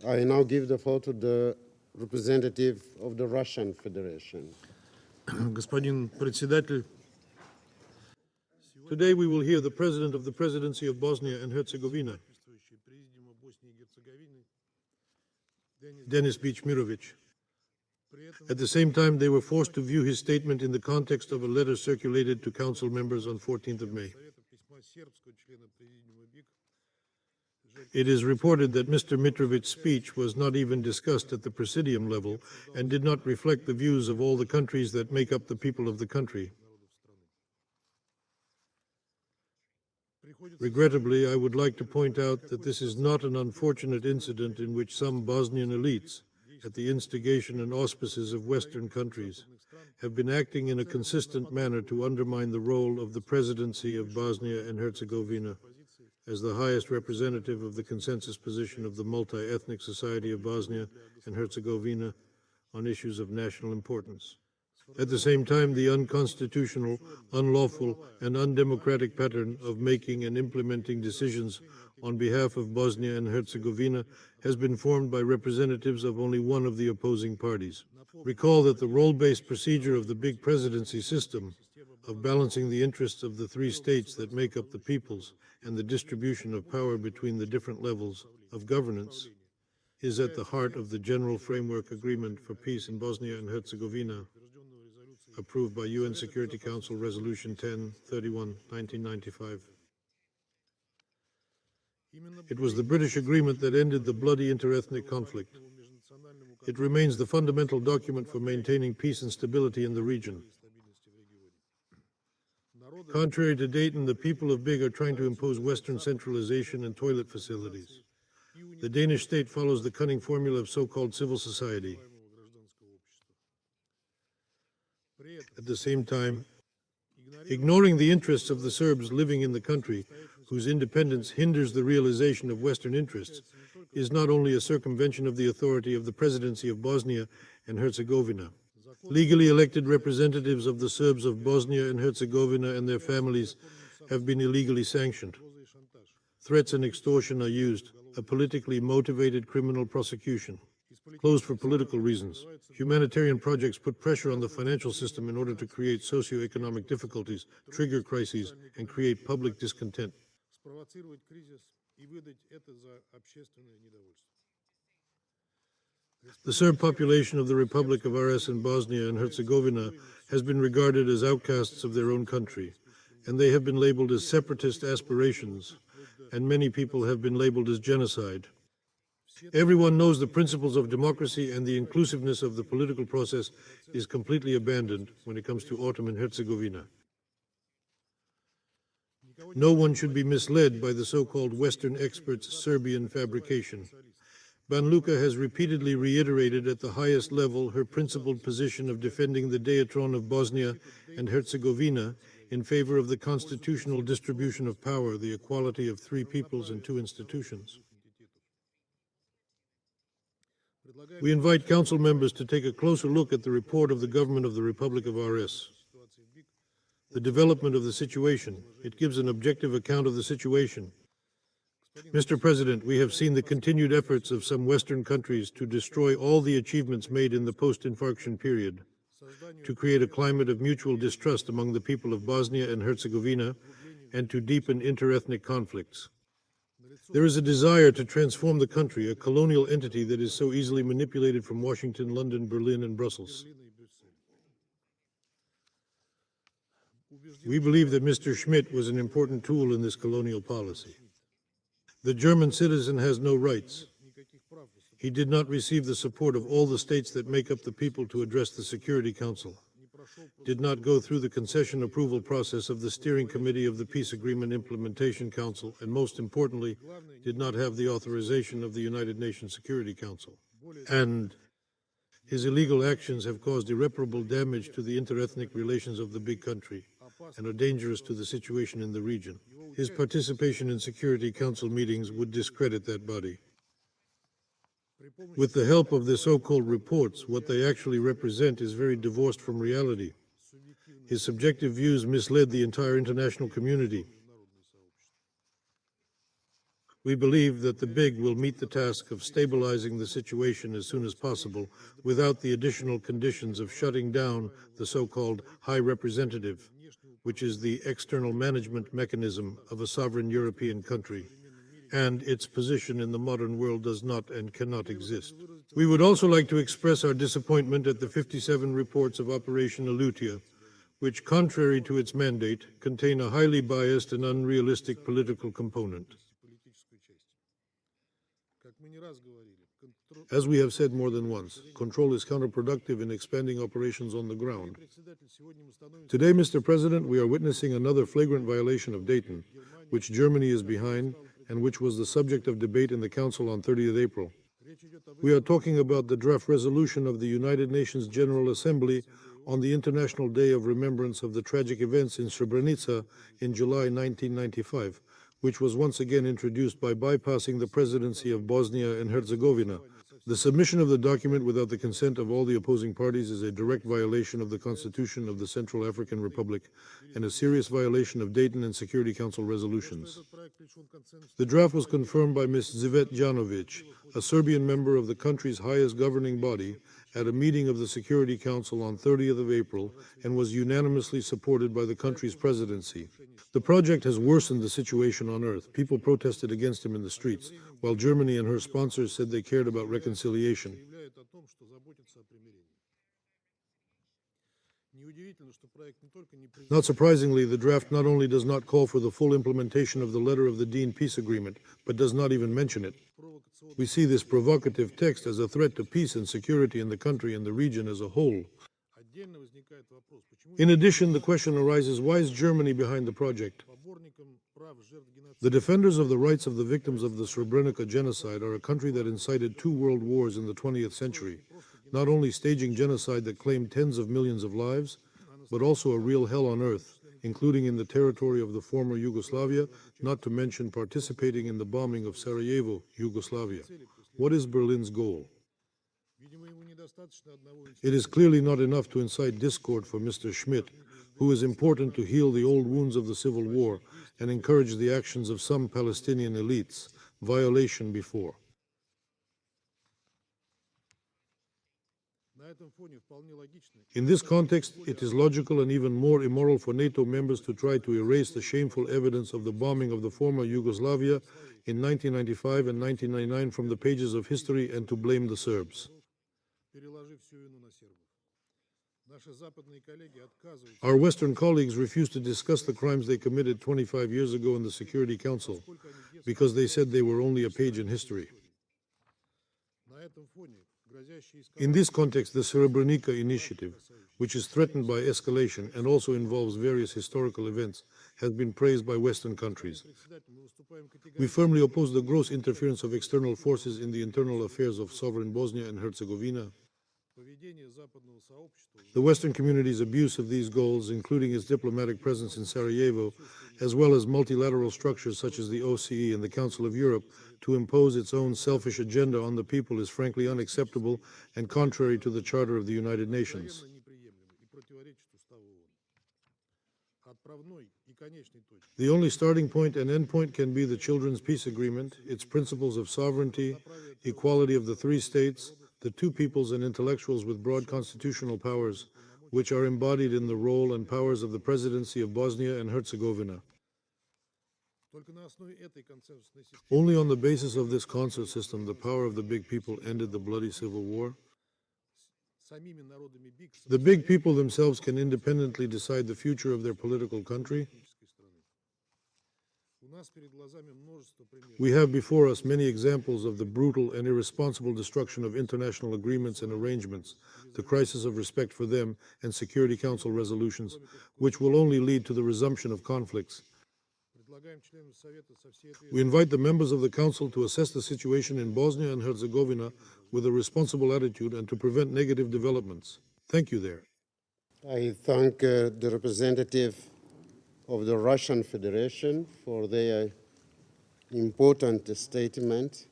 I now give the floor to the representative of the Russian Federation. Господин председатель, today we will hear the President of the Presidency of Bosnia and Herzegovina, Denis Bichmirovic. At the same time, they were forced to view his statement in the context of a letter circulated to Council members on 14th of May. It is reported that Mr. Mitrovic's speech was not even discussed at the Presidium level and did not reflect the views of all the countries that make up the people of the country. Regrettably, I would like to point out that this is not an unfortunate incident in which some Bosnian elites, at the instigation and auspices of Western countries, have been acting in a consistent manner to undermine the role of the Presidency of Bosnia and Herzegovina as the highest representative of the consensus position of the multi-ethnic society of Bosnia and Herzegovina on issues of national importance. At the same time, the unconstitutional, unlawful, and undemocratic pattern of making and implementing decisions on behalf of Bosnia and Herzegovina has been formed by representatives of only one of the opposing parties. Recall that the role-based procedure of the big presidency system of balancing the interests of the three states that make up the peoples and the distribution of power between the different levels of governance is at the heart of the General Framework Agreement for Peace in Bosnia and Herzegovina, approved by UN Security Council Resolution 1031, 1995. It was the British agreement that ended the bloody interethnic conflict. It remains the fundamental document for maintaining peace and stability in the region. Contrary to Dayton, the people of Big are trying to impose Western centralization and toilet facilities. The Danish state follows the cunning formula of so-called civil society. At the same time, ignoring the interests of the Serbs living in the country, whose independence hinders the realization of Western interests, is not only a circumvention of the authority of the Presidency of Bosnia and Herzegovina. Legally elected representatives of the Serbs of Bosnia and Herzegovina and their families have been illegally sanctioned. Threats and extortion are used, a politically motivated criminal prosecution, closed for political reasons. Humanitarian projects put pressure on the financial system in order to create socio-economic difficulties, trigger crises, and create public discontent. The Serb population of the Republic of RS in Bosnia and Herzegovina has been regarded as outcasts of their own country, and they have been labeled as separatist aspirations, and many people have been labeled as genocide. Everyone knows the principles of democracy and the inclusiveness of the political process is completely abandoned when it comes to Ottoman Herzegovina. No one should be misled by the so-called Western experts' Serbian fabrication. Banluka has repeatedly reiterated at the highest level her principled position of defending the Deatron of Bosnia and Herzegovina in favor of the constitutional distribution of power, the equality of three peoples and two institutions. We invite Council members to take a closer look at the report of the government of the Republic of RS. The development of the situation, it gives an objective account of the situation. Mr. President, we have seen the continued efforts of some Western countries to destroy all the achievements made in the post-infarction period, to create a climate of mutual distrust among the people of Bosnia and Herzegovina, and to deepen interethnic conflicts. There is a desire to transform the country, a colonial entity that is so easily manipulated from Washington, London, Berlin, and Brussels. We believe that Mr. Schmidt was an important tool in this colonial policy. The German citizen has no rights. He did not receive the support of all the states that make up the people to address the Security Council, did not go through the concession approval process of the Steering Committee of the Peace Agreement Implementation Council, and most importantly, did not have the authorization of the United Nations Security Council. And his illegal actions have caused irreparable damage to the interethnic relations of the big country and are dangerous to the situation in the region. His participation in Security Council meetings would discredit that body. With the help of the so-called reports, what they actually represent is very divorced from reality. His subjective views misled the entire international community. We believe that the big will meet the task of stabilizing the situation as soon as possible without the additional conditions of shutting down the so-called High Representative, which is the external management mechanism of a sovereign European country, and its position in the modern world does not and cannot exist. We would also like to express our disappointment at the 57 reports of Operation Alutia, which, contrary to its mandate, contain a highly biased and unrealistic political component. As we have said more than once, control is counterproductive in expanding operations on the ground. Today, Mr. President, we are witnessing another flagrant violation of Dayton, which Germany is behind and which was the subject of debate in the Council on 30th April. We are talking about the draft resolution of the United Nations General Assembly on the International Day of Remembrance of the tragic events in Srebrenica in July 1995, which was once again introduced by bypassing the Presidency of Bosnia and Herzegovina. The submission of the document without the consent of all the opposing parties is a direct violation of the Constitution of the Central African Republic and a serious violation of Dayton and Security Council resolutions. The draft was confirmed by Ms. Zeljka Cvijanovic, a Serbian member of the country's highest governing body, at a meeting of the Security Council on 30th of April and was unanimously supported by the country's presidency. The project has worsened the situation on earth. People protested against him in the streets, while Germany and her sponsors said they cared about reconciliation. Not surprisingly, the draft not only does not call for the full implementation of the letter of the Dean Peace Agreement, but does not even mention it. We see this provocative text as a threat to peace and security in the country and the region as a whole. In addition, the question arises, why is Germany behind the project? The defenders of the rights of the victims of the Srebrenica genocide are a country that incited 2 world wars in the 20th century, not only staging genocide that claimed tens of millions of lives, but also a real hell on earth, including in the territory of the former Yugoslavia, not to mention participating in the bombing of Sarajevo, Yugoslavia. What is Berlin's goal? It is clearly not enough to incite discord for Mr. Schmidt, who is important to heal the old wounds of the civil war and encourage the actions of some Palestinian elites. Violation before. In this context, it is logical and even more immoral for NATO members to try to erase the shameful evidence of the bombing of the former Yugoslavia in 1995 and 1999 from the pages of history and to blame the Serbs. Our Western colleagues refuse to discuss the crimes they committed 25 years ago in the Security Council because they said they were only a page in history. In this context, the Srebrenica initiative, which is threatened by escalation and also involves various historical events, has been praised by Western countries. We firmly oppose the gross interference of external forces in the internal affairs of sovereign Bosnia and Herzegovina. The Western community's abuse of these goals, including its diplomatic presence in Sarajevo, as well as multilateral structures such as the OSCE and the Council of Europe, to impose its own selfish agenda on the people is frankly unacceptable and contrary to the Charter of the United Nations. The only starting point and end point can be the Children's Peace Agreement, its principles of sovereignty, equality of the 3 states, the 2 peoples and intellectuals with broad constitutional powers, which are embodied in the role and powers of the Presidency of Bosnia and Herzegovina. Only on the basis of this concert system, the power of the big people ended the bloody civil war. The big people themselves can independently decide the future of their political country. We have before us many examples of the brutal and irresponsible destruction of international agreements and arrangements, the crisis of respect for them, and Security Council resolutions, which will only lead to the resumption of conflicts. We invite the members of the Council to assess the situation in Bosnia and Herzegovina with a responsible attitude and to prevent negative developments. Thank you there. I thank the representative of the Russian Federation for their important statement.